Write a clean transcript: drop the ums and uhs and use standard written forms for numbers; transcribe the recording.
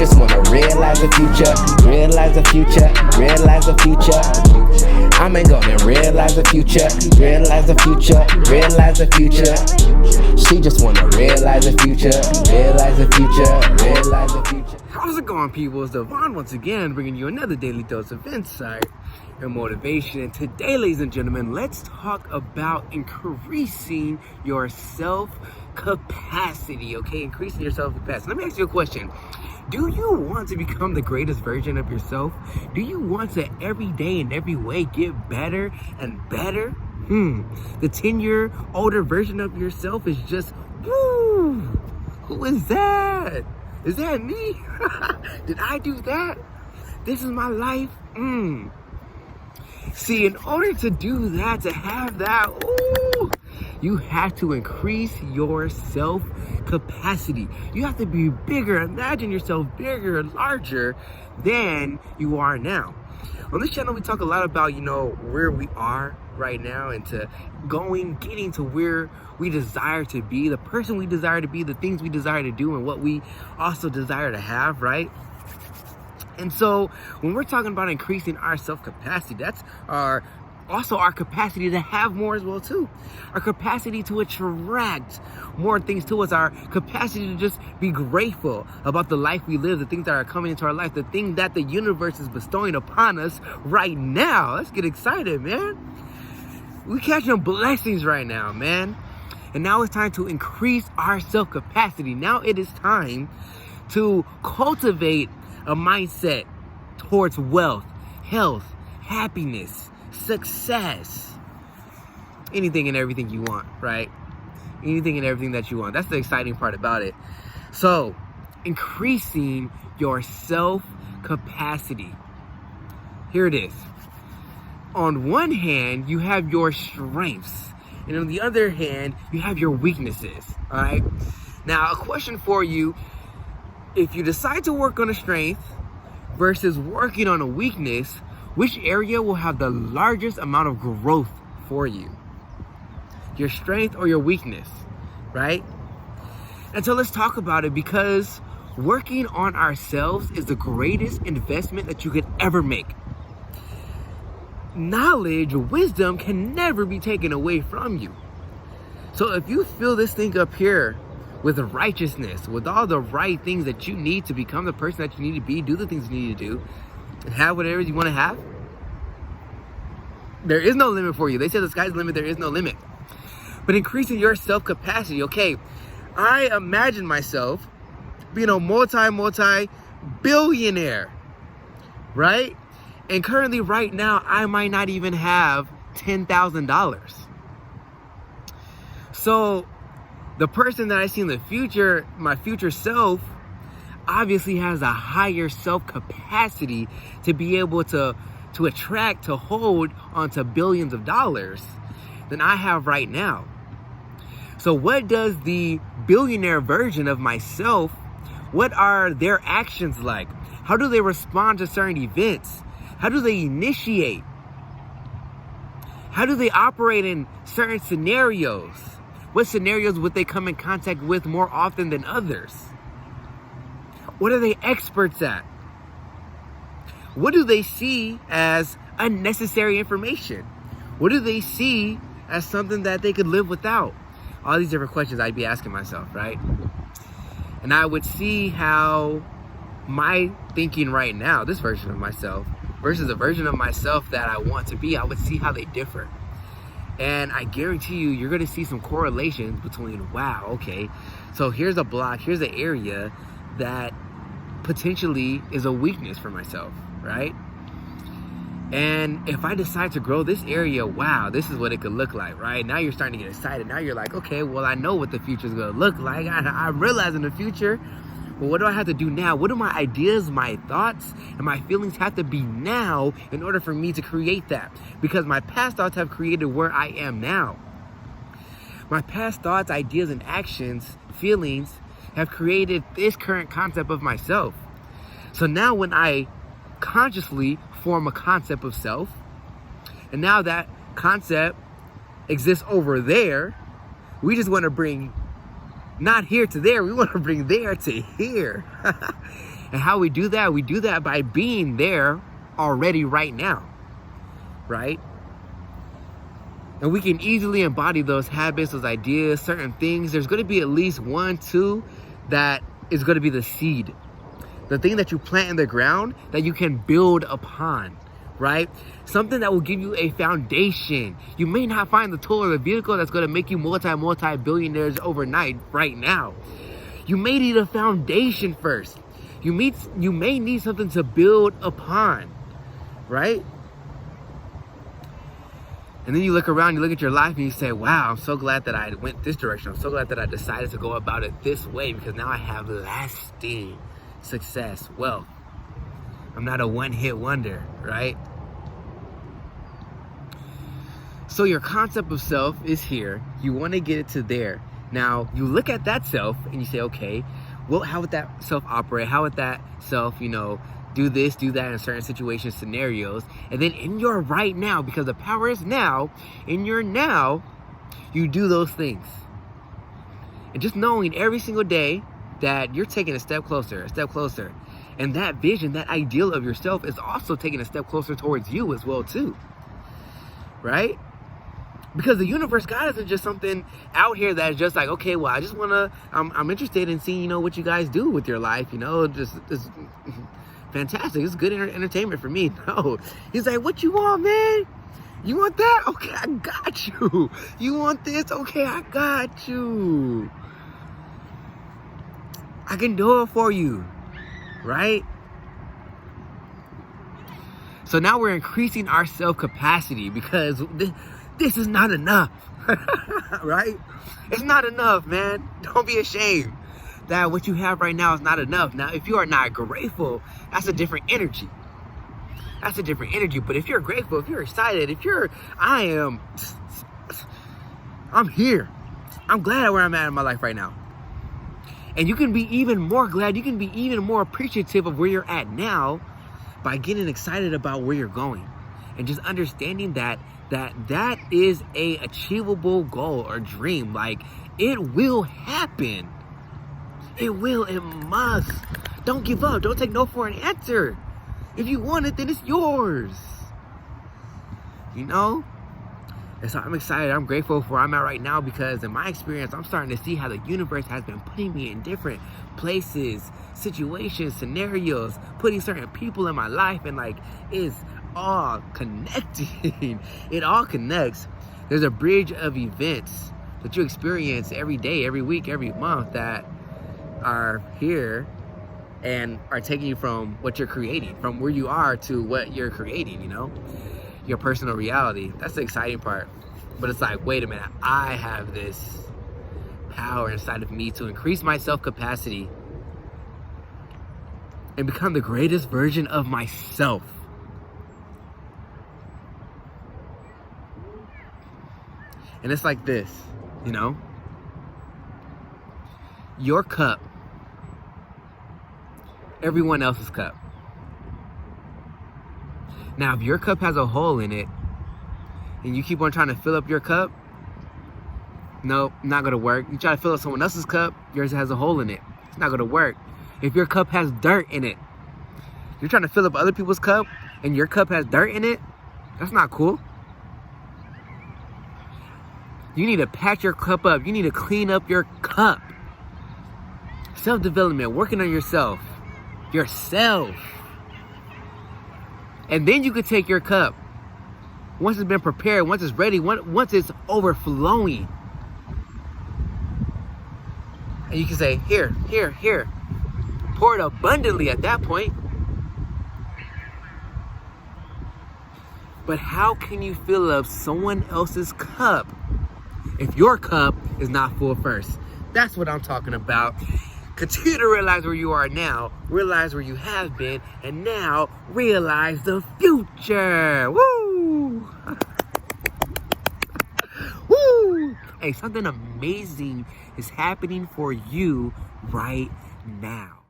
just wanna realize the future, realize the future, realize the future. I'm gonna realize the future, realize the future, realize the future. She just wanna realize the future, realize the future, realize the future. How's it going, people? It's Devon once again, bringing you another daily dose of insight and motivation. And today, ladies and gentlemen, let's talk about increasing your self-capacity, okay? Increasing your self-capacity. Let me ask you a question. Do you want to become the greatest version of yourself? Do you want to every day and every way get better and better? The 10-year older version of yourself is just, woo! Who is that? Is that me? Did I do that? This is my life? See, in order to do that, to have that, you have to increase your self-capacity. You have to be bigger. Imagine yourself bigger, larger than you are now. On this channel, we talk a lot about, where we are right now and getting to where we desire to be, the person we desire to be, the things we desire to do, and what we also desire to have, right? And so when we're talking about increasing our self-capacity, that's also our capacity to have more as well too. Our capacity to attract more things to us, our capacity to just be grateful about the life we live, the things that are coming into our life, the thing that the universe is bestowing upon us right now. Let's get excited, man. We're catching blessings right now, man. And now it's time to increase our self-capacity. Now it is time to cultivate a mindset towards wealth, health, happiness, success, anything and everything you want, right? Anything and everything that you want. That's the exciting part about it. So, increasing your self-capacity. Here it is. On one hand, you have your strengths, and on the other hand, you have your weaknesses, all right? Now, a question for you: if you decide to work on a strength versus working on a weakness, which area will have the largest amount of growth for you? Your strength or your weakness, right? And so let's talk about it, because working on ourselves is the greatest investment that you could ever make. Knowledge, wisdom can never be taken away from you. So if you fill this thing up here with righteousness, with all the right things that you need to become the person that you need to be, do the things you need to do, and have whatever you want to have, there is no limit for you. They say the sky's the limit, there is no limit. But increasing your self-capacity, okay, I imagine myself being a multi-billionaire, right? And currently right now, I might not even have $10,000. So the person that I see in the future, my future self, obviously has a higher self-capacity to be able to attract, to hold onto billions of dollars than I have right now. So what does the billionaire version of myself, what are their actions like? How do they respond to certain events? How do they initiate? How do they operate in certain scenarios? What scenarios would they come in contact with more often than others? What are they experts at? What do they see as unnecessary information? What do they see as something that they could live without? All these different questions I'd be asking myself, right? And I would see how my thinking right now, this version of myself, versus the version of myself that I want to be, I would see how they differ. And I guarantee you, you're going to see some correlations between, wow, okay, so here's a block, here's an area that potentially is a weakness for myself, right? And if I decide to grow this area, wow, this is what it could look like, right? Now you're starting to get excited. Now you're like, okay, well, I know what the future is going to look like. I'm realizing the future. But what do I have to do now? What do my ideas, my thoughts, and my feelings have to be now in order for me to create that? Because my past thoughts have created where I am now. My past thoughts, ideas, and actions, feelings have created this current concept of myself. So now when I consciously form a concept of self, and now that concept exists over there, we just want to bring not here to there, we want to bring there to here. And how we do that by being there already right now, right? And we can easily embody those habits, those ideas, certain things. There's going to be at least 1, 2 that is going to be the seed. The thing that you plant in the ground that you can build upon, right? Something that will give you a foundation. You may not find the tool or the vehicle that's going to make you multi-billionaires overnight right now. You may need a foundation first. You may need something to build upon, right? And then you look around, you look at your life and you say, wow, I'm so glad that I went this direction. I'm so glad that I decided to go about it this way, because now I have lasting success, wealth. I'm not a one-hit wonder, right? So your concept of self is here. You want to get it to there. Now, you look at that self and you say, okay, well, how would that self operate? How would that self, do this, do that in certain situations, scenarios? And then in your right now, because the power is now, in your now, you do those things. And just knowing every single day that you're taking a step closer. And that vision, that ideal of yourself is also taking a step closer towards you as well too, right? Because the universe, God, isn't just something out here that's just like, okay, well, I just want to, I'm interested in seeing, what you guys do with your life, just fantastic. It's good entertainment for me. No, he's like, what you want, man? You want that? Okay, I got you. You want this? Okay, I got you. I can do it for you, right? So now we're increasing our self-capacity because this is not enough, right? It's not enough, man. Don't be ashamed that what you have right now is not enough. Now, if you are not grateful, that's a different energy. But if you're grateful, if you're excited, I'm here. I'm glad where I'm at in my life right now. And you can be even more glad, you can be even more appreciative of where you're at now by getting excited about where you're going. And just understanding that is a achievable goal or dream. Like, it will happen. It must. Don't give up. Don't take no for an answer. If you want it, then it's yours. And so I'm excited. I'm grateful for where I'm at right now, because in my experience, I'm starting to see how the universe has been putting me in different places, situations, scenarios, putting certain people in my life, and it's all connecting. It all connects. There's a bridge of events that you experience every day, every week, every month that are here and are taking you from what you're creating, from where you are to what you're creating, your personal reality. That's the exciting part. But it's like, wait a minute, I have this power inside of me to increase my self-capacity and become the greatest version of myself. And it's like this, your cup, everyone else's cup. Now, if your cup has a hole in it and you keep on trying to fill up your cup, nope, not gonna work. You try to fill up someone else's cup, yours has a hole in it. It's not gonna work. If your cup has dirt in it, you're trying to fill up other people's cup and your cup has dirt in it, that's not cool. You need to patch your cup up. You need to clean up your cup. Self-development, working on yourself. And then you can take your cup, once it's been prepared, once it's ready, once it's overflowing, and you can say, here, pour it abundantly at that point. But how can you fill up someone else's cup if your cup is not full first? That's what I'm talking about. Continue to realize where you are now, realize where you have been, and now realize the future. Woo! Woo! Hey, something amazing is happening for you right now.